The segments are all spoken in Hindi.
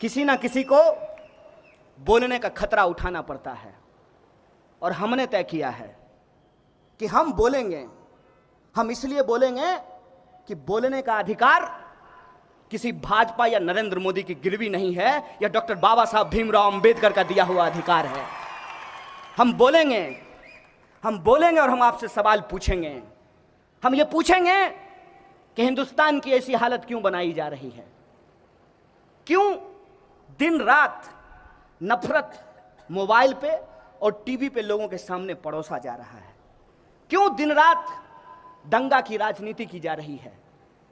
किसी ना किसी को बोलने का खतरा उठाना पड़ता है, और हमने तय किया है कि हम बोलेंगे। हम इसलिए बोलेंगे कि बोलने का अधिकार किसी भाजपा या नरेंद्र मोदी की गिरवी नहीं है, या डॉक्टर बाबा साहब भीमराव अंबेडकर का दिया हुआ अधिकार है। हम बोलेंगे और हम आपसे सवाल पूछेंगे। हम ये पूछेंगे कि हिंदुस्तान की ऐसी हालत क्यों बनाई जा रही है, क्यों दिन रात नफरत मोबाइल पे और टीवी पे लोगों के सामने परोसा जा रहा है, क्यों दिन रात दंगा की राजनीति की जा रही है,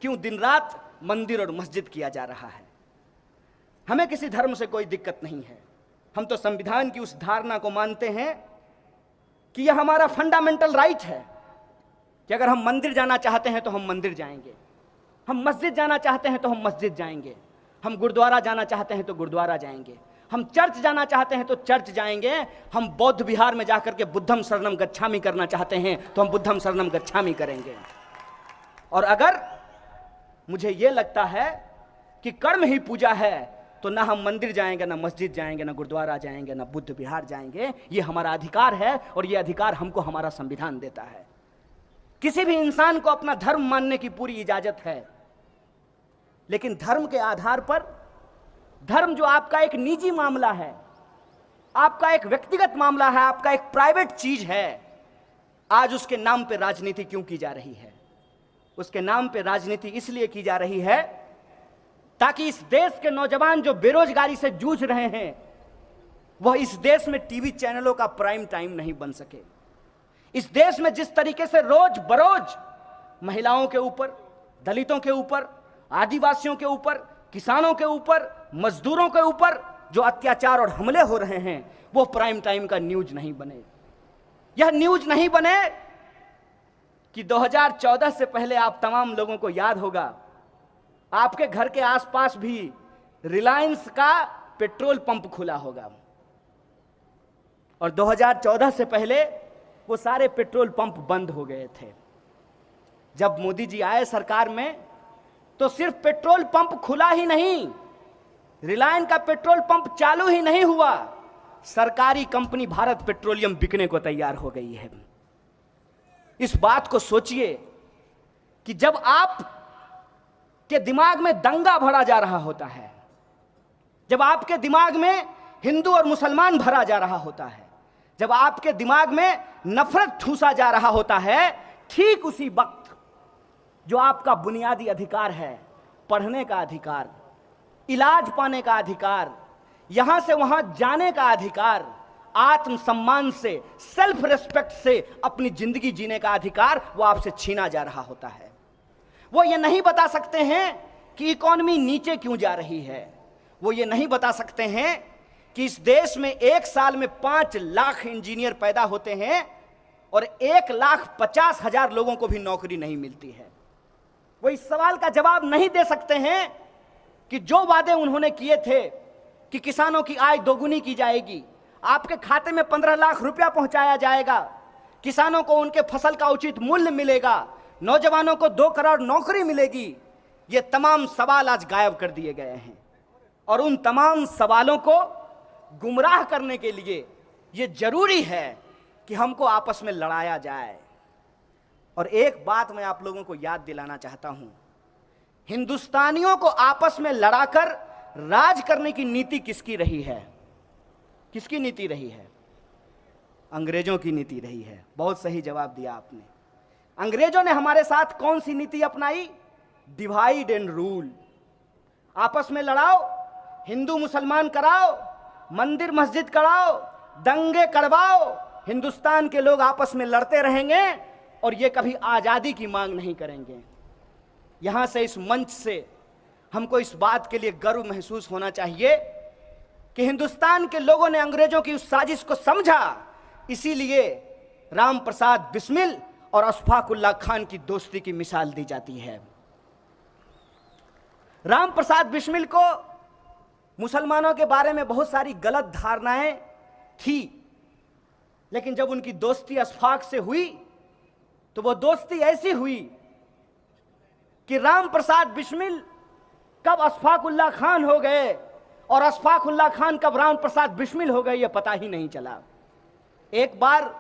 क्यों दिन रात मंदिर और मस्जिद किया जा रहा है। हमें किसी धर्म से कोई दिक्कत नहीं है। हम तो संविधान की उस धारणा को मानते हैं कि यह हमारा फंडामेंटल राइट है कि अगर हम मंदिर जाना चाहते हैं तो हम मंदिर जाएंगे, हम मस्जिद जाना चाहते हैं तो हम मस्जिद जाएंगे, हम गुरुद्वारा जाना चाहते हैं तो गुरुद्वारा जाएंगे, हम चर्च जाना चाहते हैं तो चर्च जाएंगे, हम बौद्ध विहार में जाकर के बुद्धम शरणम गच्छामि करना चाहते हैं तो हम बुद्धम शरणम गच्छामि करेंगे। और अगर मुझे यह लगता है कि कर्म ही पूजा है तो ना हम मंदिर जाएंगे, ना मस्जिद जाएंगे, ना गुरुद्वारा जाएंगे, ना बुद्ध विहार जाएंगे। यह हमारा अधिकार है और यह अधिकार हमको हमारा संविधान देता है। किसी भी इंसान को अपना धर्म मानने की पूरी इजाजत है, लेकिन धर्म के आधार पर, धर्म जो आपका एक निजी मामला है, आपका एक व्यक्तिगत मामला है, आपका एक प्राइवेट चीज है, आज उसके नाम पे राजनीति क्यों की जा रही है? उसके नाम पे राजनीति इसलिए की जा रही है ताकि इस देश के नौजवान जो बेरोजगारी से जूझ रहे हैं, वह इस देश में टीवी चैनलों का प्राइम टाइम नहीं बन सके। इस देश में जिस तरीके से रोज बरोज महिलाओं के ऊपर, दलितों के ऊपर, आदिवासियों के ऊपर, किसानों के ऊपर, मजदूरों के ऊपर जो अत्याचार और हमले हो रहे हैं, वो प्राइम टाइम का न्यूज नहीं बने। यह न्यूज नहीं बने कि 2014 से पहले आप तमाम लोगों को याद होगा, आपके घर के आसपास भी रिलायंस का पेट्रोल पंप खुला होगा, और 2014 से पहले वो सारे पेट्रोल पंप बंद हो गए थे। जब मोदी जी आए सरकार में तो सिर्फ पेट्रोल पंप खुला ही नहीं, रिलायंस का पेट्रोल पंप चालू ही नहीं हुआ, सरकारी कंपनी भारत पेट्रोलियम बिकने को तैयार हो गई है। इस बात को सोचिए कि जब आप के दिमाग में दंगा भरा जा रहा होता है, जब आपके दिमाग में हिंदू और मुसलमान भरा जा रहा होता है, जब आपके दिमाग में नफरत ठूसा जा रहा होता है, ठीक उसी वक्त जो आपका बुनियादी अधिकार है, पढ़ने का अधिकार, इलाज पाने का अधिकार, यहां से वहां जाने का अधिकार, आत्मसम्मान से, सेल्फ रेस्पेक्ट से अपनी जिंदगी जीने का अधिकार, वो आपसे छीना जा रहा होता है। वो ये नहीं बता सकते हैं कि इकोनॉमी नीचे क्यों जा रही है, वो ये नहीं बता सकते हैं कि इस देश में एक साल में 5 लाख इंजीनियर पैदा होते हैं और 1,50,000 लोगों को भी नौकरी नहीं मिलती है। वो इस सवाल का जवाब नहीं दे सकते हैं कि जो वादे उन्होंने किए थे कि किसानों की आय दोगुनी की जाएगी, आपके खाते में 15 लाख रुपया पहुंचाया जाएगा, किसानों को उनके फसल का उचित मूल्य मिलेगा, नौजवानों को 2 करोड़ नौकरी मिलेगी, ये तमाम सवाल आज गायब कर दिए गए हैं। और उन तमाम सवालों को गुमराह करने के लिए ये जरूरी है कि हमको आपस में लड़ाया जाए। और एक बात मैं आप लोगों को याद दिलाना चाहता हूं, हिंदुस्तानियों को आपस में लड़ाकर राज करने की नीति किसकी रही है? किसकी नीति रही है? अंग्रेजों की नीति रही है। बहुत सही जवाब दिया आपने। अंग्रेजों ने हमारे साथ कौन सी नीति अपनाई? Divide and rule. आपस में लड़ाओ, हिंदू मुसलमान कराओ, मंदिर मस्जिद कराओ, दंगे करवाओ, हिंदुस्तान के लोग आपस में लड़ते रहेंगे और ये कभी आजादी की मांग नहीं करेंगे। यहां से, इस मंच से हमको इस बात के लिए गर्व महसूस होना चाहिए कि हिंदुस्तान के लोगों ने अंग्रेजों की उस साजिश को समझा, इसीलिए राम प्रसाद बिस्मिल और अशफाक उल्लाह खान की दोस्ती की मिसाल दी जाती है। राम प्रसाद बिस्मिल को मुसलमानों के बारे में बहुत सारी गलत धारणाएं थी, लेकिन जब उनकी दोस्ती अशफाक से हुई तो वो दोस्ती ऐसी हुई कि राम प्रसाद बिस्मिल कब अशफाक उल्लाह खान हो गए और अशफाकुल्लाह खान कब राम प्रसाद बिस्मिल हो गए ये पता ही नहीं चला। एक बार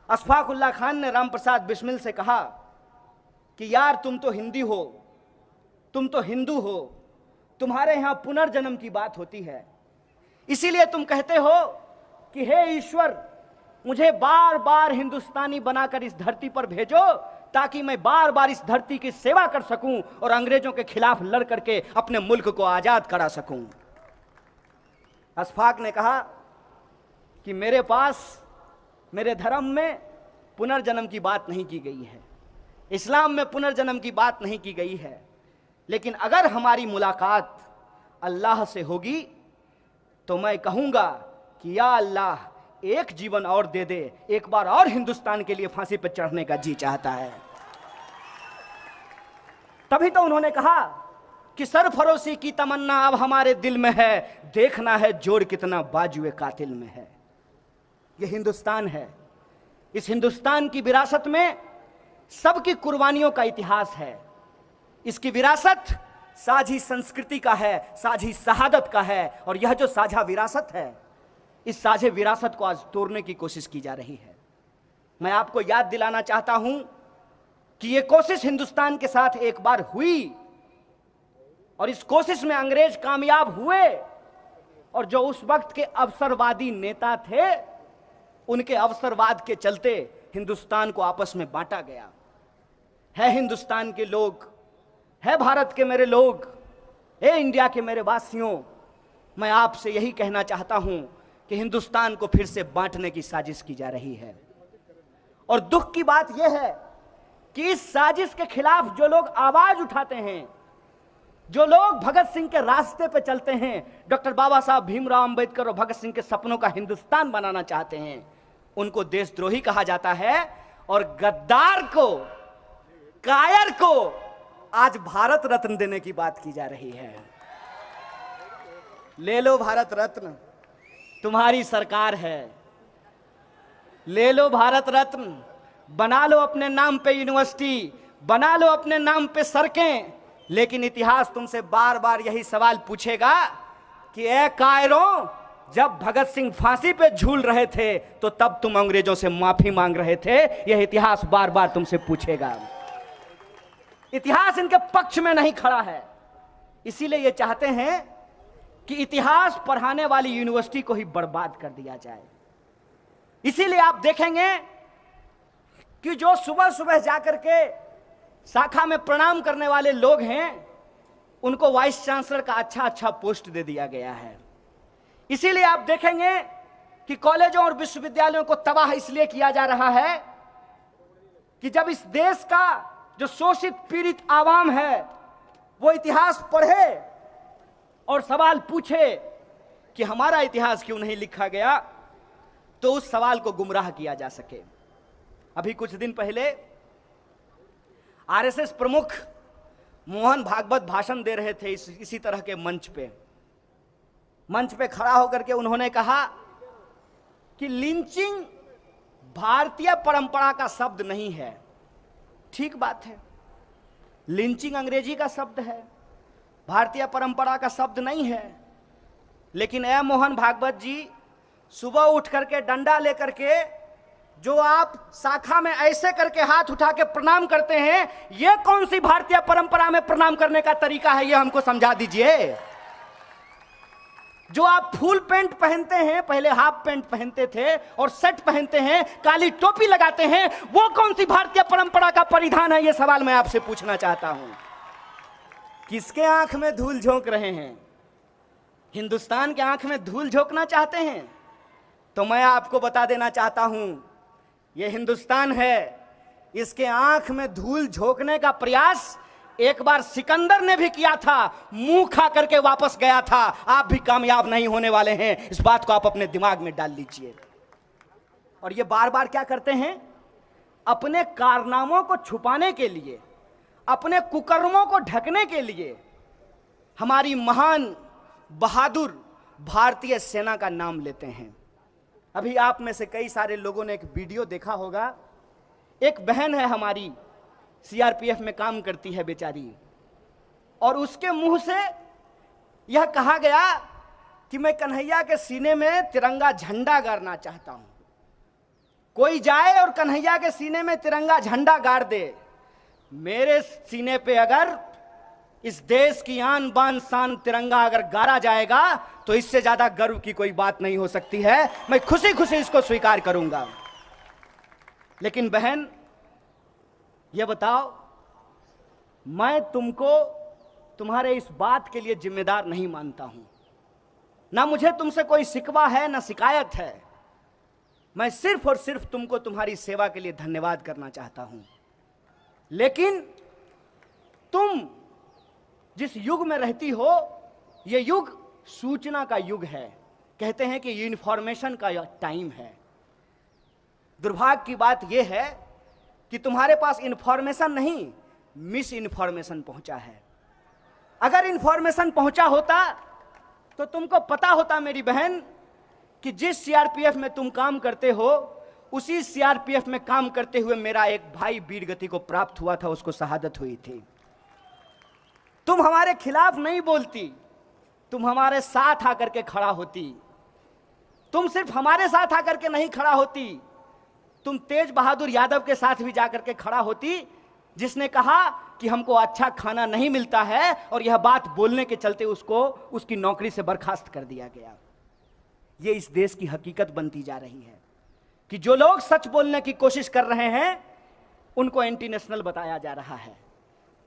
अशफाकुल्लाह खान ने राम प्रसाद बिस्मिल से कहा कि यार तुम तो हिंदी हो, तुम तो हिंदू हो, तुम्हारे यहां पुनर्जन्म की बात होती है, इसीलिए तुम कहते हो कि हे ईश्वर मुझे बार बार हिंदुस्तानी बनाकर इस धरती पर भेजो ताकि मैं बार बार इस धरती की सेवा कर सकूं और अंग्रेजों के खिलाफ लड़ करके अपने मुल्क को आजाद करा सकूं। अशफाक ने कहा कि मेरे पास, मेरे धर्म में पुनर्जन्म की बात नहीं की गई है, इस्लाम में पुनर्जन्म की बात नहीं की गई है, लेकिन अगर हमारी मुलाकात अल्लाह से होगी तो मैं कहूंगा कि या अल्लाह एक जीवन और दे दे, एक बार और हिंदुस्तान के लिए फांसी पर चढ़ने का जी चाहता है। तभी तो उन्होंने कहा कि सरफरोशी की तमन्ना अब हमारे दिल में है, देखना है जोर कितना बाजुए कातिल में है। यह हिंदुस्तान है, इस हिंदुस्तान की विरासत में सबकी कुर्बानियों का इतिहास है। इसकी विरासत साझी संस्कृति का है, साझी शहादत का है, और यह जो साझा विरासत है, इस साझे विरासत को आज तोड़ने की कोशिश की जा रही है। मैं आपको याद दिलाना चाहता हूं कि यह कोशिश हिंदुस्तान के साथ एक बार हुई और इस कोशिश में अंग्रेज कामयाब हुए, और जो उस वक्त के अवसरवादी नेता थे उनके अवसरवाद के चलते हिंदुस्तान को आपस में बांटा गया है। हिंदुस्तान के लोग, है भारत के मेरे लोग, है इंडिया के मेरे वासियों, मैं आपसे यही कहना चाहता हूं कि हिंदुस्तान को फिर से बांटने की साजिश की जा रही है। और दुख की बात यह है कि इस साजिश के खिलाफ जो लोग आवाज उठाते हैं, जो लोग भगत सिंह के रास्ते पे चलते हैं, डॉक्टर बाबा साहब भीमराव अंबेडकर और भगत सिंह के सपनों का हिंदुस्तान बनाना चाहते हैं, उनको देशद्रोही कहा जाता है, और गद्दार को, कायर को आज भारत रत्न देने की बात की जा रही है। ले लो भारत रत्न, तुम्हारी सरकार है, ले लो भारत रत्न, बना लो अपने नाम पे यूनिवर्सिटी, बना लो अपने नाम पे सड़कें, लेकिन इतिहास तुमसे बार बार यही सवाल पूछेगा कि ए कायरों, जब भगत सिंह फांसी पे झूल रहे थे तो तब तुम अंग्रेजों से माफी मांग रहे थे। यह इतिहास बार बार तुमसे पूछेगा। इतिहास इनके पक्ष में नहीं खड़ा है, इसीलिए ये चाहते हैं कि इतिहास पढ़ाने वाली यूनिवर्सिटी को ही बर्बाद कर दिया जाए। इसीलिए आप देखेंगे कि जो सुबह सुबह जाकर के शाखा में प्रणाम करने वाले लोग हैं, उनको वाइस चांसलर का अच्छा पोस्ट दे दिया गया है। इसीलिए आप देखेंगे कि कॉलेजों और विश्वविद्यालयों को तबाह इसलिए किया जा रहा है कि जब इस देश का जो शोषित पीड़ित आवाम है वो इतिहास पढ़े और सवाल पूछे कि हमारा इतिहास क्यों नहीं लिखा गया, तो उस सवाल को गुमराह किया जा सके। अभी कुछ दिन पहले आरएसएस प्रमुख मोहन भागवत भाषण दे रहे थे इसी तरह के मंच पे खड़ा होकर के उन्होंने कहा कि लिंचिंग भारतीय परंपरा का शब्द नहीं है। ठीक बात है, लिंचिंग अंग्रेजी का शब्द है, भारतीय परंपरा का शब्द नहीं है, लेकिन ए मोहन भागवत जी, सुबह उठ करके डंडा लेकर के जो आप शाखा में ऐसे करके हाथ उठा के प्रणाम करते हैं, यह कौन सी भारतीय परंपरा में प्रणाम करने का तरीका है, यह हमको समझा दीजिए। जो आप फुल पैंट पहनते हैं, पहले हाफ पैंट पहनते थे और शर्ट पहनते हैं, काली टोपी लगाते हैं, वो कौन सी भारतीय परंपरा का परिधान है, यह सवाल मैं आपसे पूछना चाहता हूं। किसके आंख में धूल झोंक रहे हैं? हिंदुस्तान के आंख में धूल झोंकना चाहते हैं? तो मैं आपको बता देना चाहता हूं, यह हिंदुस्तान है, इसके आंख में धूल झोंकने का प्रयास एक बार सिकंदर ने भी किया था, मुंह खा करके वापस गया था। आप भी कामयाब नहीं होने वाले हैं, इस बात को आप अपने दिमाग में डाल लीजिए। और ये बार बार क्या करते हैं? अपने कारनामों को छुपाने के लिए, अपने कुकर्मों को ढकने के लिए हमारी महान बहादुर भारतीय सेना का नाम लेते हैं। अभी आप में से कई सारे लोगों ने एक वीडियो देखा होगा, एक बहन है हमारी, सीआरपीएफ में काम करती है बेचारी, और उसके मुंह से यह कहा गया कि मैं कन्हैया के सीने में तिरंगा झंडा गाड़ना चाहता हूं। कोई जाए और कन्हैया के सीने में तिरंगा झंडा गाड़ दे, मेरे सीने पे अगर इस देश की आन बान शान तिरंगा अगर गाड़ा जाएगा तो इससे ज्यादा गर्व की कोई बात नहीं हो सकती है। मैं खुशी खुशी इसको स्वीकार करूंगा। लेकिन बहन, ये बताओ, मैं तुमको तुम्हारे इस बात के लिए जिम्मेदार नहीं मानता हूं। ना मुझे तुमसे कोई शिकवा है, ना शिकायत है। मैं सिर्फ और सिर्फ तुमको तुम्हारी सेवा के लिए धन्यवाद करना चाहता हूं। लेकिन तुम जिस युग में रहती हो, यह युग सूचना का युग है। कहते हैं कि इन्फॉर्मेशन का टाइम है। दुर्भाग्य की बात यह है कि तुम्हारे पास इन्फॉर्मेशन नहीं, मिस इन्फॉर्मेशन पहुंचा है। अगर इन्फॉर्मेशन पहुंचा होता तो तुमको पता होता मेरी बहन कि जिस सीआरपीएफ में तुम काम करते हो, उसी सीआरपीएफ में काम करते हुए मेरा एक भाई वीर गति को प्राप्त हुआ था, उसको शहादत हुई थी। तुम हमारे खिलाफ नहीं बोलती, तुम हमारे साथ आकर के खड़ा होती। तुम सिर्फ हमारे साथ आकर के नहीं खड़ा होती, तुम तेज बहादुर यादव के साथ भी जाकर के खड़ा होती, जिसने कहा कि हमको अच्छा खाना नहीं मिलता है, और यह बात बोलने के चलते उसको उसकी नौकरी से बर्खास्त कर दिया गया। यह इस देश की हकीकत बनती जा रही है कि जो लोग सच बोलने की कोशिश कर रहे हैं उनको एंटी नेशनल बताया जा रहा है।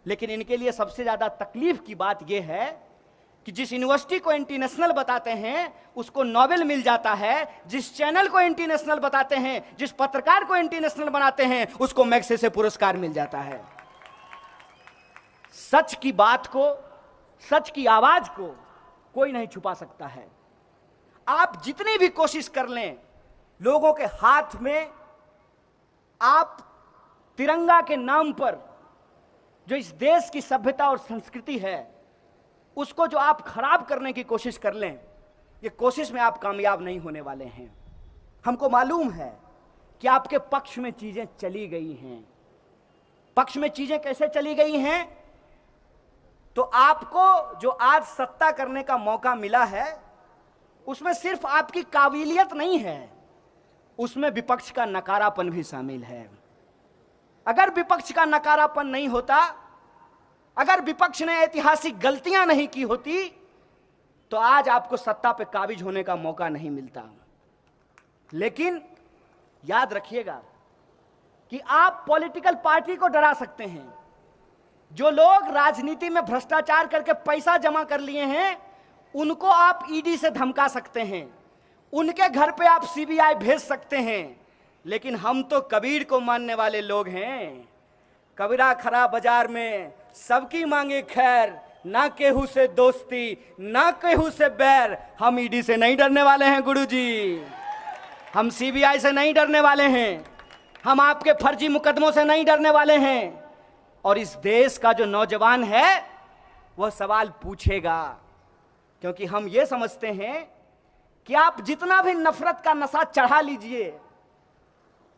लेकिन इनके लिए सबसे ज्यादा तकलीफ की बात यह है कि जिस यूनिवर्सिटी को एंटी नेशनल बताते हैं उसको नोबेल मिल जाता है, जिस चैनल को एंटी नेशनल बताते हैं, जिस पत्रकार को एंटी नेशनल बनाते हैं, उसको मैग्सेसे पुरस्कार मिल जाता है। सच की बात को, सच की आवाज को कोई नहीं छुपा सकता है। आप जितनी भी कोशिश कर लें, लोगों के हाथ में आप तिरंगा के नाम पर जो इस देश की सभ्यता और संस्कृति है उसको जो आप खराब करने की कोशिश कर लें, ये कोशिश में आप कामयाब नहीं होने वाले हैं। हमको मालूम है कि आपके पक्ष में चीजें चली गई हैं। पक्ष में चीजें कैसे चली गई हैं? तो आपको जो आज सत्ता करने का मौका मिला है उसमें सिर्फ आपकी काबिलियत नहीं है, उसमें विपक्ष का नकारापन भी शामिल है। अगर विपक्ष का नकारापन नहीं होता, अगर विपक्ष ने ऐतिहासिक गलतियां नहीं की होती, तो आज आपको सत्ता पे काबिज होने का मौका नहीं मिलता। लेकिन याद रखिएगा कि आप पॉलिटिकल पार्टी को डरा सकते हैं। जो लोग राजनीति में भ्रष्टाचार करके पैसा जमा कर लिए हैं उनको आप ईडी से धमका सकते हैं, उनके घर पे आप सीबीआई भेज सकते हैं। लेकिन हम तो कबीर को मानने वाले लोग हैं। कबीरा खरा बाजार में सबकी मांगे खैर, ना केहू से दोस्ती ना केहू से बैर। हम ईडी से नहीं डरने वाले हैं गुरुजी, हम सीबीआई से नहीं डरने वाले हैं, हम आपके फर्जी मुकदमों से नहीं डरने वाले हैं। और इस देश का जो नौजवान है वह सवाल पूछेगा, क्योंकि हम ये समझते हैं कि आप जितना भी नफरत का नशा चढ़ा लीजिए,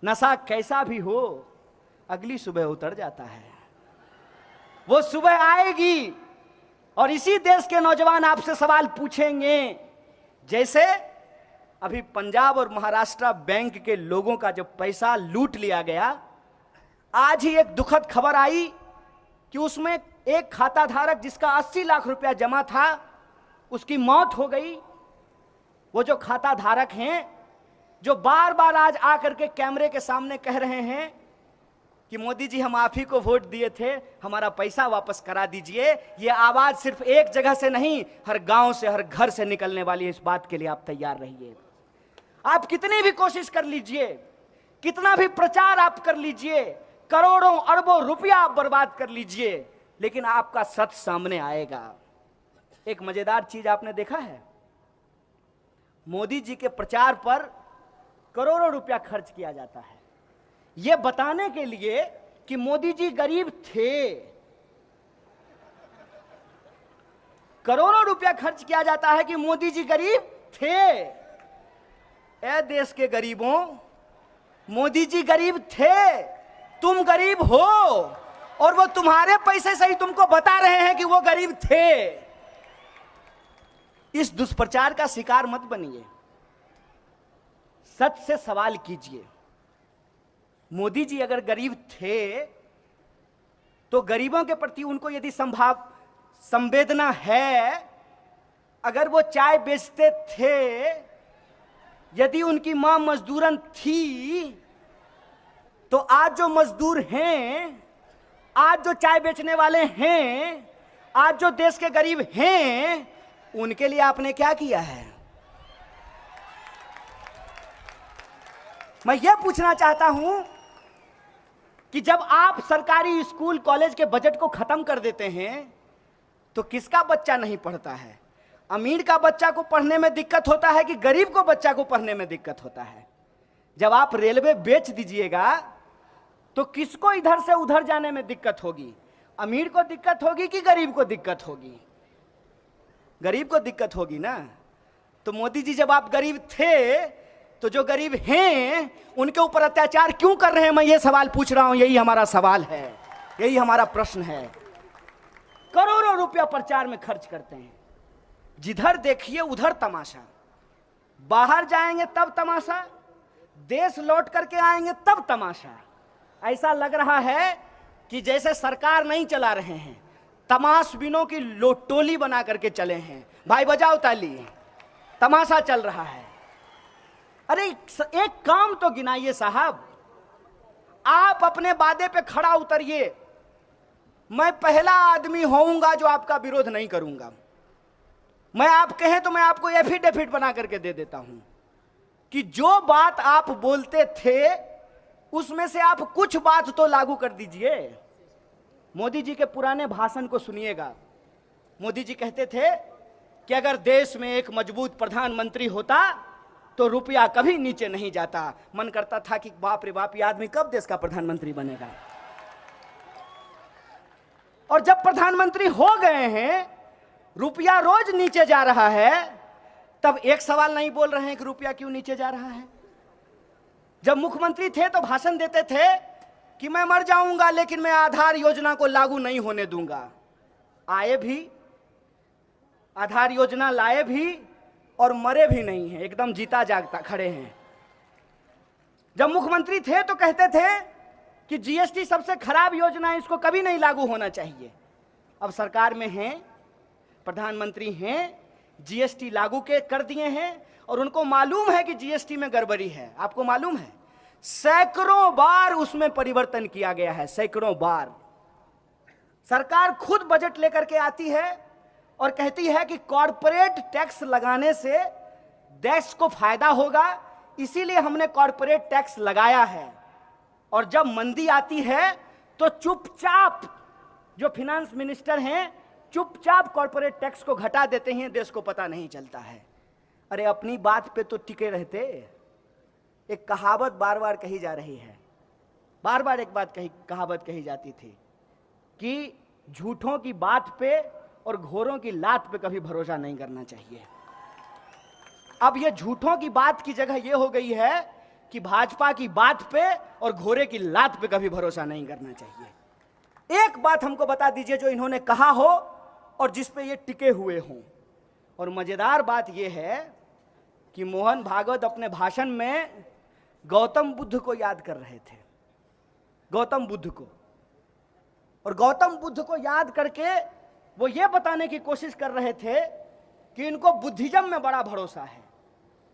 नशा कैसा भी हो अगली सुबह उतर जाता है। वो सुबह आएगी और इसी देश के नौजवान आपसे सवाल पूछेंगे। जैसे अभी पंजाब और महाराष्ट्र बैंक के लोगों का जो पैसा लूट लिया गया, आज ही एक दुखद खबर आई कि उसमें एक खाता धारक जिसका 80 लाख रुपया जमा था उसकी मौत हो गई। वो जो खाता धारक हैं जो बार बार आज आकर के कैमरे के सामने कह रहे हैं कि मोदी जी हम आप ही को वोट दिए थे, हमारा पैसा वापस करा दीजिए, ये आवाज सिर्फ एक जगह से नहीं, हर गांव से हर घर से निकलने वाली है। इस बात के लिए आप तैयार रहिए। आप कितनी भी कोशिश कर लीजिए, कितना भी प्रचार आप कर लीजिए, करोड़ों अरबों रुपया आप बर्बाद कर लीजिए, लेकिन आपका सच सामने आएगा। एक मजेदार चीज आपने देखा है, मोदी जी के प्रचार पर करोड़ों रुपया खर्च किया जाता है यह बताने के लिए कि मोदी जी गरीब थे। करोड़ों रुपया खर्च किया जाता है कि मोदी जी गरीब थे। ए देश के गरीबों, मोदी जी गरीब थे, तुम गरीब हो, और वो तुम्हारे पैसे से ही तुमको बता रहे हैं कि वो गरीब थे। इस दुष्प्रचार का शिकार मत बनिए, सच से सवाल कीजिए। मोदी जी अगर गरीब थे तो गरीबों के प्रति उनको यदि संवेदना है, अगर वो चाय बेचते थे, यदि उनकी मां मजदूरन थी, तो आज जो मजदूर हैं, आज जो चाय बेचने वाले हैं, आज जो देश के गरीब हैं, उनके लिए आपने क्या किया है? मैं यह पूछना चाहता हूं कि जब आप सरकारी स्कूल कॉलेज के बजट को खत्म कर देते हैं तो किसका बच्चा नहीं पढ़ता है? अमीर का बच्चा को पढ़ने में दिक्कत होता है कि गरीब को बच्चा को पढ़ने में दिक्कत होता है? जब आप रेलवे बेच दीजिएगा तो किसको इधर से उधर जाने में दिक्कत होगी? अमीर को दिक्कत होगी कि गरीब को दिक्कत होगी? गरीब को दिक्कत होगी ना। तो मोदी जी जब आप गरीब थे तो जो गरीब हैं उनके ऊपर अत्याचार क्यों कर रहे हैं? मैं ये सवाल पूछ रहा हूं, यही हमारा सवाल है, यही हमारा प्रश्न है। करोड़ों रुपया प्रचार में खर्च करते हैं, जिधर देखिए उधर तमाशा। बाहर जाएंगे तब तमाशा, देश लौट करके आएंगे तब तमाशा। ऐसा लग रहा है कि जैसे सरकार नहीं चला रहे हैं, तमाशबीनों की टोली बना करके चले हैं। भाई बजाओ ताली, तमाशा चल रहा है। अरे एक काम तो गिनाइए साहब, आप अपने वादे पे खड़ा उतरिए। मैं पहला आदमी होऊंगा जो आपका विरोध नहीं करूंगा। मैं आप कहें तो मैं आपको एफिडेविट बना करके दे देता हूं कि जो बात आप बोलते थे उसमें से आप कुछ बात तो लागू कर दीजिए। मोदी जी के पुराने भाषण को सुनिएगा। मोदी जी कहते थे कि अगर देश में एक मजबूत प्रधानमंत्री होता तो रुपया कभी नीचे नहीं जाता। मन करता था कि बाप रे बाप, ये आदमी कब देश का प्रधानमंत्री बनेगा। और जब प्रधानमंत्री हो गए हैं, रुपया रोज नीचे जा रहा है, तब एक सवाल नहीं बोल रहे हैं कि रुपया क्यों नीचे जा रहा है। जब मुख्यमंत्री थे तो भाषण देते थे कि मैं मर जाऊंगा लेकिन मैं आधार योजना को लागू नहीं होने दूंगा। आए भी, आधार योजना लाए भी और मरे भी नहीं हैं, एकदम जीता जागता खड़े हैं। जब मुख्यमंत्री थे तो कहते थे कि जीएसटी सबसे खराब योजना है, इसको कभी नहीं लागू होना चाहिए। अब सरकार में हैं, प्रधानमंत्री हैं, जीएसटी लागू कर दिए हैं और उनको मालूम है कि जीएसटी में गड़बड़ी है। आपको मालूम है, सैकड़ों बार उसमें परिवर्तन किया गया है, सैकड़ों बार। सरकार खुद बजट लेकर के आती है और कहती है कि कॉर्पोरेट टैक्स लगाने से देश को फायदा होगा, इसीलिए हमने कॉर्पोरेट टैक्स लगाया है। और जब मंदी आती है तो चुपचाप जो फिनांस मिनिस्टर हैं चुपचाप कॉर्पोरेट टैक्स को घटा देते हैं, देश को पता नहीं चलता है। अरे अपनी बात पे तो टिके रहते। एक कहावत बार बार कही जा रही है, बार बार एक कहावत कही जाती थी कि झूठों की बात पे और घोरों की लात पे कभी भरोसा नहीं करना चाहिए। अब ये झूठों की बात की जगह ये हो गई है कि भाजपा की बात पे और घोरे की लात पे कभी भरोसा नहीं करना चाहिए। एक बात हमको बता दीजिए जो इन्होंने कहा हो और जिस पे ये टिके हुए हों। और मजेदार बात ये है कि मोहन भागवत अपने भाषण में गौतम बुद्ध को याद कर रहे थे, गौतम बुद्ध को। और गौतम बुद्ध को याद करके वो ये बताने की कोशिश कर रहे थे कि इनको बुद्धिज्म में बड़ा भरोसा है।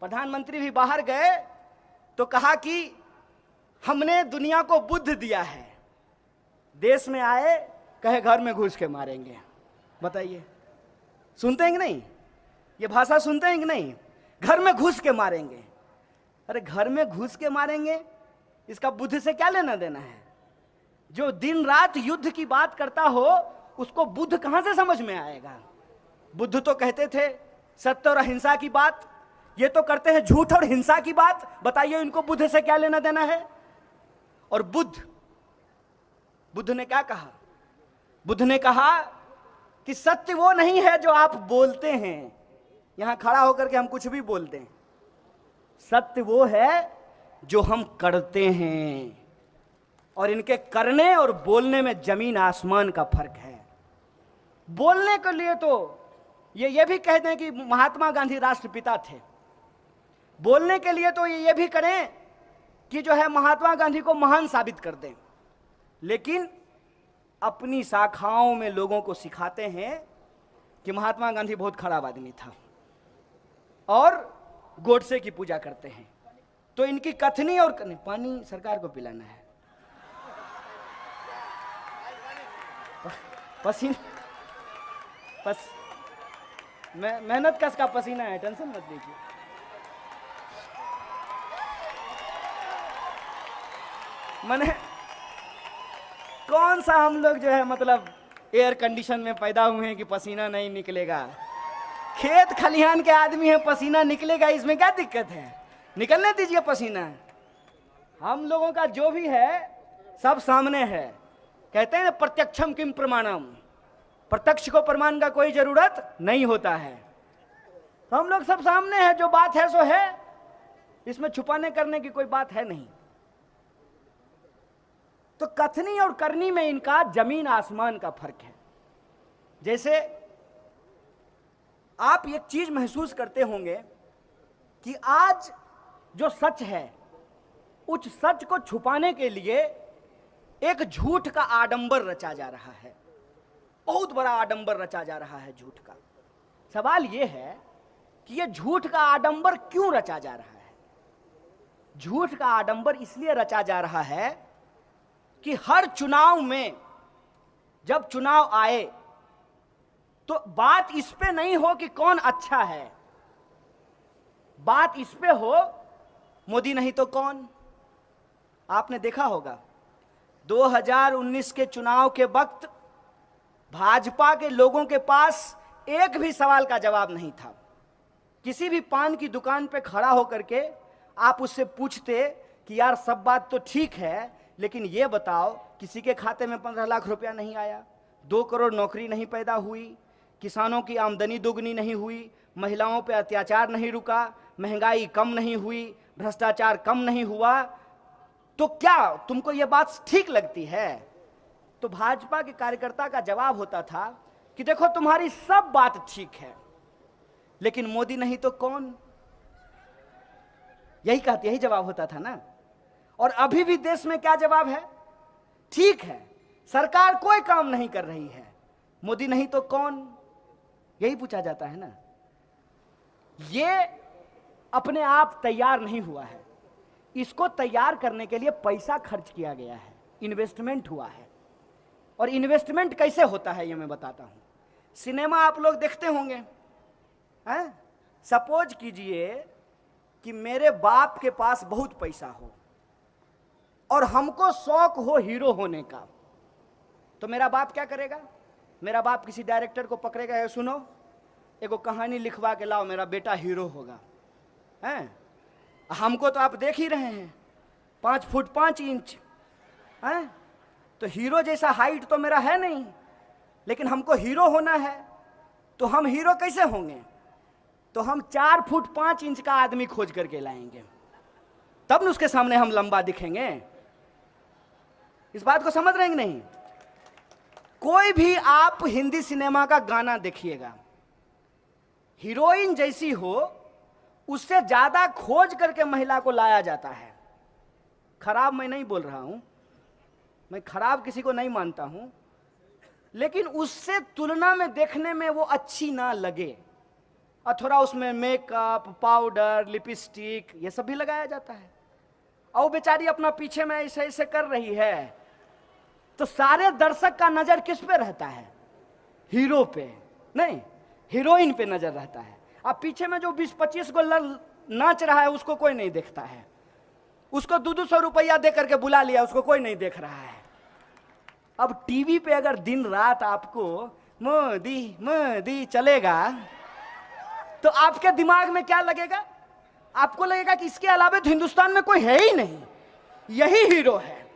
प्रधानमंत्री भी बाहर गए तो कहा कि हमने दुनिया को बुद्ध दिया है। देश में आए, कहे घर में घुस के मारेंगे। बताइए, सुनते हैं कि नहीं? ये भाषा सुनते हैं कि नहीं? घर में घुस के मारेंगे। अरे घर में घुस के मारेंगे, इसका बुद्ध से क्या लेना देना है? जो दिन रात युद्ध की बात करता हो उसको बुद्ध कहां से समझ में आएगा? बुद्ध तो कहते थे सत्य और अहिंसा की बात, ये तो करते हैं झूठ और हिंसा की बात। बताइए इनको बुद्ध से क्या लेना देना है? और बुद्ध ने क्या कहा? बुद्ध ने कहा कि सत्य वो नहीं है जो आप बोलते हैं, यहां खड़ा होकर के हम कुछ भी बोलते हैं। सत्य वो है जो हम करते हैं, और इनके करने और बोलने में जमीन आसमान का फर्क है। बोलने के लिए तो ये भी कह दें कि महात्मा गांधी राष्ट्रपिता थे, बोलने के लिए तो ये भी करें कि जो है महात्मा गांधी को महान साबित कर दें, लेकिन अपनी शाखाओं में लोगों को सिखाते हैं कि महात्मा गांधी बहुत खराब आदमी था और गोडसे की पूजा करते हैं। तो इनकी कथनी और पानी सरकार को पिलाना है, मेहनत कस का पसीना है, टेंशन मत लीजिए। मैंने कौन सा हम लोग जो है मतलब एयर कंडीशन में पैदा हुए हैं कि पसीना नहीं निकलेगा। खेत खलिहान के आदमी है, पसीना निकलेगा, इसमें क्या दिक्कत है, निकलने दीजिए पसीना। हम लोगों का जो भी है सब सामने है। कहते हैं प्रत्यक्षम किम प्रमाणम, प्रत्यक्ष को प्रमाण का कोई जरूरत नहीं होता है। तो हम लोग सब सामने है, जो बात है सो है, इसमें छुपाने करने की कोई बात है नहीं। तो कथनी और करनी में इनका जमीन आसमान का फर्क है। जैसे आप एक चीज महसूस करते होंगे कि आज जो सच है उस सच को छुपाने के लिए एक झूठ का आडंबर रचा जा रहा है, बहुत बड़ा आडंबर रचा जा रहा है झूठ का। सवाल यह है कि यह झूठ का आडंबर क्यों रचा जा रहा है। झूठ का आडंबर इसलिए रचा जा रहा है कि हर चुनाव में जब चुनाव आए तो बात इस पे नहीं हो कि कौन अच्छा है, बात इस पे हो मोदी नहीं तो कौन। आपने देखा होगा 2019 के चुनाव के वक्त भाजपा के लोगों के पास एक भी सवाल का जवाब नहीं था। किसी भी पान की दुकान पे खड़ा होकर के आप उससे पूछते कि यार सब बात तो ठीक है, लेकिन ये बताओ किसी के खाते में 15 लाख रुपया नहीं आया, 2 करोड़ नौकरी नहीं पैदा हुई, किसानों की आमदनी दोगुनी नहीं हुई, महिलाओं पे अत्याचार नहीं रुका, महंगाई कम नहीं हुई, भ्रष्टाचार कम नहीं हुआ, तो क्या तुमको ये बात ठीक लगती है? तो भाजपा के कार्यकर्ता का जवाब होता था कि देखो तुम्हारी सब बात ठीक है, लेकिन मोदी नहीं तो कौन। यही जवाब होता था ना। और अभी भी देश में क्या जवाब है? ठीक है, सरकार कोई काम नहीं कर रही है, मोदी नहीं तो कौन, यही पूछा जाता है ना। ये अपने आप तैयार नहीं हुआ है, इसको तैयार करने के लिए पैसा खर्च किया गया है, इन्वेस्टमेंट हुआ है। और इन्वेस्टमेंट कैसे होता है ये मैं बताता हूं। सिनेमा आप लोग देखते होंगे, हैं? सपोज कीजिए कि मेरे बाप के पास बहुत पैसा हो और हमको शौक हो हीरो होने का, तो मेरा बाप क्या करेगा? मेरा बाप किसी डायरेक्टर को पकड़ेगा, है सुनो एगो कहानी लिखवा के लाओ, मेरा बेटा हीरो होगा। हैं? हमको तो आप देख ही रहे हैं 5 फुट 5 इंच, हैं? तो हीरो जैसा हाइट तो मेरा है नहीं, लेकिन हमको हीरो होना है। तो हम हीरो कैसे होंगे? तो हम 4 फुट 5 इंच का आदमी खोज करके लाएंगे, तब न उसके सामने हम लंबा दिखेंगे। इस बात को समझ रहे हैं कि नहीं? कोई भी आप हिंदी सिनेमा का गाना देखिएगा, हीरोइन जैसी हो उससे ज्यादा खोज करके महिला को लाया जाता है। खराब मैं नहीं बोल रहा हूं, मैं खराब किसी को नहीं मानता हूं, लेकिन उससे तुलना में देखने में वो अच्छी ना लगे और थोड़ा उसमें मेकअप, पाउडर, लिपस्टिक ये सब भी लगाया जाता है। और बेचारी अपना पीछे में ऐसे ऐसे कर रही है, तो सारे दर्शक का नजर किस पे रहता है? हीरो पे नहीं, हीरोइन पे नजर रहता है। अब पीछे में जो 20-25 को नाच रहा है उसको कोई नहीं देखता है, उसको 200 रुपया दे करके बुला लिया, उसको कोई नहीं देख रहा है। अब टीवी पे अगर दिन रात आपको मोदी मोदी चलेगा तो आपके दिमाग में क्या लगेगा? आपको लगेगा कि इसके अलावा तो हिंदुस्तान में कोई है ही नहीं, यही हीरो है,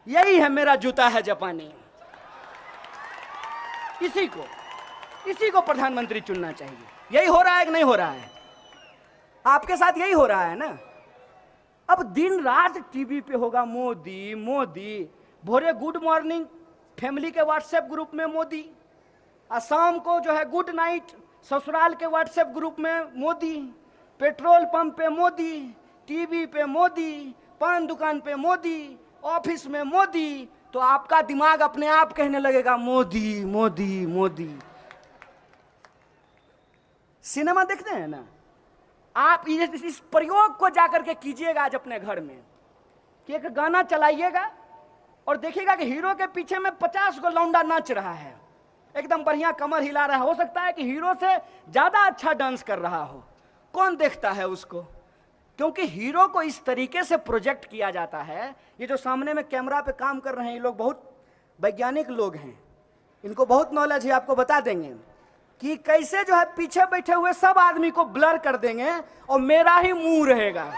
यही है मेरा जूता है जापानी, इसी को प्रधानमंत्री चुनना चाहिए। यही हो रहा है कि नहीं हो रहा है? आपके साथ यही हो रहा है ना। अब दिन रात टीवी पे होगा मोदी मोदी, भोरे गुड मॉर्निंग फैमिली के व्हाट्सएप ग्रुप में मोदी, और शाम को जो है गुड नाइट ससुराल के व्हाट्सएप ग्रुप में मोदी, पेट्रोल पंप पे मोदी, टीवी पे मोदी, पान दुकान पे मोदी, ऑफिस में मोदी, तो आपका दिमाग अपने आप कहने लगेगा मोदी मोदी मोदी। सिनेमा देखते हैं ना आप, इस प्रयोग को जाकर के कीजिएगा आज अपने घर में कि एक गाना चलाइएगा और देखिएगा कि हीरो के पीछे में 50 को लौंडा नाच रहा है, एकदम बढ़िया कमर हिला रहा है, हो सकता है कि हीरो से ज्यादा अच्छा डांस कर रहा हो। कौन देखता है उसको? क्योंकि हीरो को इस तरीके से प्रोजेक्ट किया जाता है। ये जो सामने में कैमरा पे काम कर रहे हैं ये लोग बहुत वैज्ञानिक लोग हैं, इनको बहुत नॉलेज है, आपको बता देंगे कि कैसे जो है पीछे बैठे हुए सब आदमी को ब्लर कर देंगे और मेरा ही मुंह रहेगा।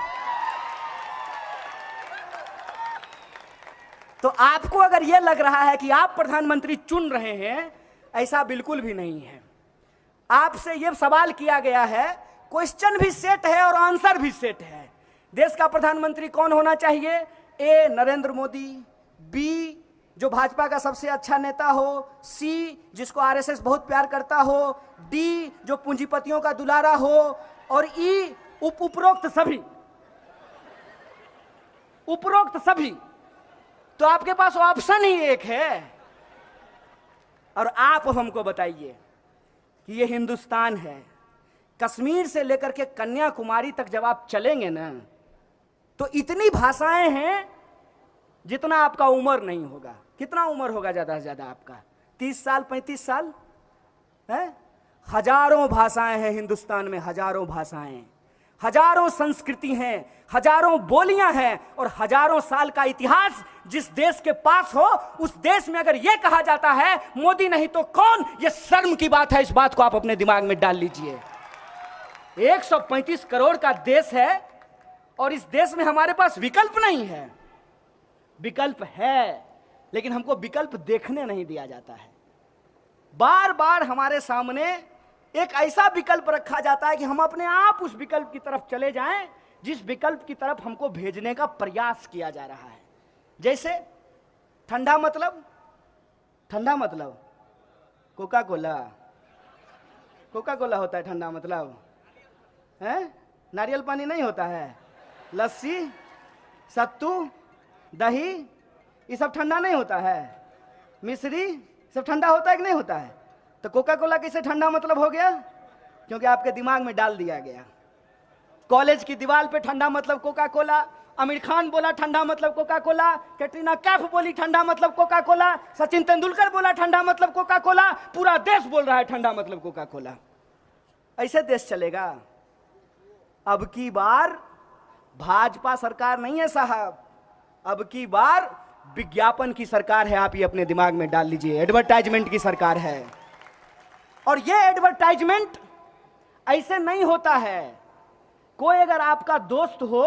तो आपको अगर यह लग रहा है कि आप प्रधानमंत्री चुन रहे हैं, ऐसा बिल्कुल भी नहीं है। आपसे यह सवाल किया गया है, क्वेश्चन भी सेट है और आंसर भी सेट है। देश का प्रधानमंत्री कौन होना चाहिए? ए नरेंद्र मोदी, बी जो भाजपा का सबसे अच्छा नेता हो, सी जिसको आरएसएस बहुत प्यार करता हो, डी जो पूंजीपतियों का दुलारा हो, और ई उपरोक्त सभी। उपरोक्त सभी। तो आपके पास ऑप्शन ही एक है। और आप हमको बताइए कि ये हिंदुस्तान है, कश्मीर से लेकर के कन्याकुमारी तक जब आप चलेंगे ना तो इतनी भाषाएं हैं जितना आपका उम्र नहीं होगा। कितना उम्र होगा ज्यादा से ज्यादा आपका? 30 साल 35 साल है। हजारों भाषाएं हैं हिंदुस्तान में, हजारों भाषाएं, हजारों संस्कृति हैं, हजारों बोलियां हैं और हजारों साल का इतिहास जिस देश के पास हो, उस देश में अगर यह कहा जाता है मोदी नहीं तो कौन, यह शर्म की बात है। इस बात को आप अपने दिमाग में डाल लीजिए। 135 करोड़ का देश है और इस देश में हमारे पास विकल्प नहीं है। विकल्प है लेकिन हमको विकल्प देखने नहीं दिया जाता है। बार बार हमारे सामने एक ऐसा विकल्प रखा जाता है कि हम अपने आप उस विकल्प की तरफ चले जाएं जिस विकल्प की तरफ हमको भेजने का प्रयास किया जा रहा है। जैसे ठंडा मतलब, ठंडा मतलब कोका कोला, कोका कोला होता है ठंडा मतलब है। नारियल पानी नहीं होता है, लस्सी, सत्तू, दही, ये सब ठंडा नहीं होता है। मिश्री सब ठंडा होता है कि नहीं होता है? तो कोका कोला कैसे ठंडा मतलब हो गया? क्योंकि आपके दिमाग में डाल दिया गया। कॉलेज की दीवार पे ठंडा मतलब कोका कोला, आमिर खान बोला ठंडा मतलब कोका कोला, कैटरीना कैफ बोली ठंडा मतलब कोका कोला, सचिन तेंदुलकर बोला ठंडा मतलब कोका कोला, पूरा देश बोल रहा है ठंडा मतलब कोका कोला। ऐसे देश चलेगा? अब की बार भाजपा सरकार नहीं है साहब, अब की बार विज्ञापन की सरकार है। आप ये अपने दिमाग में डाल लीजिए, एडवर्टाइजमेंट की सरकार है। और ये एडवर्टाइजमेंट ऐसे नहीं होता है। कोई अगर आपका दोस्त हो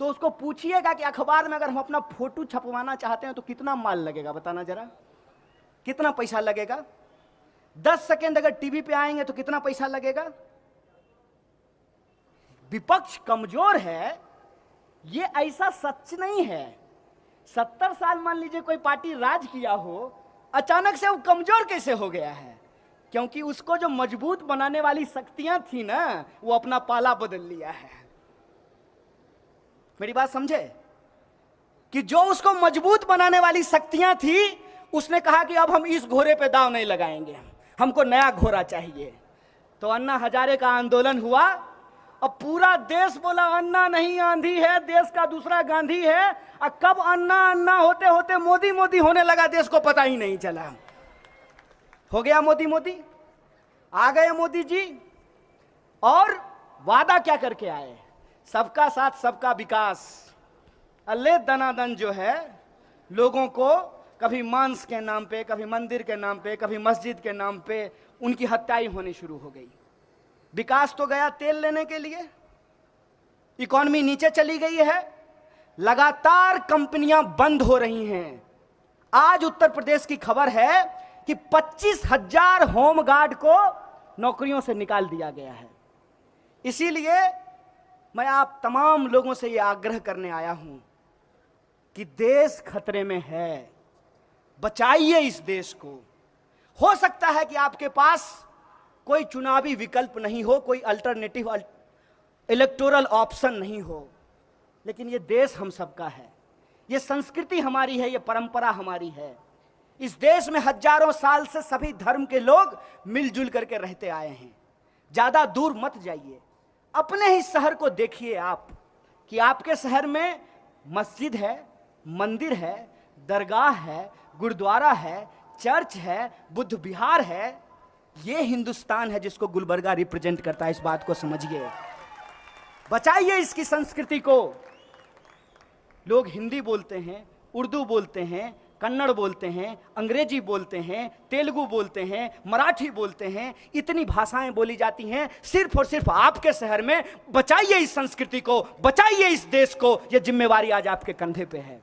तो उसको पूछिएगा कि अखबार में अगर हम अपना फोटो छपवाना चाहते हैं तो कितना माल लगेगा, बताना जरा, कितना पैसा लगेगा? 10 सेकेंड अगर टीवी पे आएंगे तो कितना पैसा लगेगा? विपक्ष कमजोर है, ये ऐसा सच नहीं है। 70 साल मान लीजिए कोई पार्टी राज किया हो, अचानक से वो कमजोर कैसे हो गया है? क्योंकि उसको जो मजबूत बनाने वाली शक्तियां थी ना, वो अपना पाला बदल लिया है। मेरी बात समझे? कि जो उसको मजबूत बनाने वाली शक्तियां थी, उसने कहा कि अब हम इस घोड़े पे दांव नहीं लगाएंगे, हमको नया घोड़ा चाहिए। तो अन्ना हजारे का आंदोलन हुआ। अब पूरा देश बोला अन्ना नहीं आंधी है, देश का दूसरा गांधी है। और कब अन्ना अन्ना होते होते मोदी मोदी होने लगा, देश को पता ही नहीं चला। हो गया मोदी मोदी, आ गए मोदी जी। और वादा क्या करके आए? सबका साथ सबका विकास। अल्ले दनादन जो है लोगों को कभी मांस के नाम पे, कभी मंदिर के नाम पे, कभी मस्जिद के नाम पे उनकी हत्याएं होनी शुरू हो गई। विकास तो गया तेल लेने के लिए, इकॉनमी नीचे चली गई है, लगातार कंपनियां बंद हो रही हैं। आज उत्तर प्रदेश की खबर है कि 25,000 होमगार्ड को नौकरियों से निकाल दिया गया है। इसीलिए मैं आप तमाम लोगों से यह आग्रह करने आया हूं कि देश खतरे में है, बचाइए इस देश को। हो सकता है कि आपके पास कोई चुनावी विकल्प नहीं हो, कोई अल्टरनेटिव इलेक्टोरल ऑप्शन नहीं हो, लेकिन ये देश हम सबका है, ये संस्कृति हमारी है, ये परंपरा हमारी है। इस देश में हजारों साल से सभी धर्म के लोग मिलजुल करके रहते आए हैं। ज्यादा दूर मत जाइए, अपने ही शहर को देखिए आप कि आपके शहर में मस्जिद है, मंदिर है, दरगाह है, गुरुद्वारा है, चर्च है, बुद्ध विहार है। ये हिंदुस्तान है जिसको गुलबर्गा रिप्रेजेंट करता है। इस बात को समझिए, बचाइए इसकी संस्कृति को। लोग हिंदी बोलते हैं, उर्दू बोलते हैं, कन्नड़ बोलते हैं, अंग्रेजी बोलते हैं, तेलुगु बोलते हैं, मराठी बोलते हैं, इतनी भाषाएं बोली जाती हैं सिर्फ और सिर्फ आपके शहर में। बचाइए इस संस्कृति को, बचाइए इस देश को, यह जिम्मेवारी आज आपके कंधे पे है।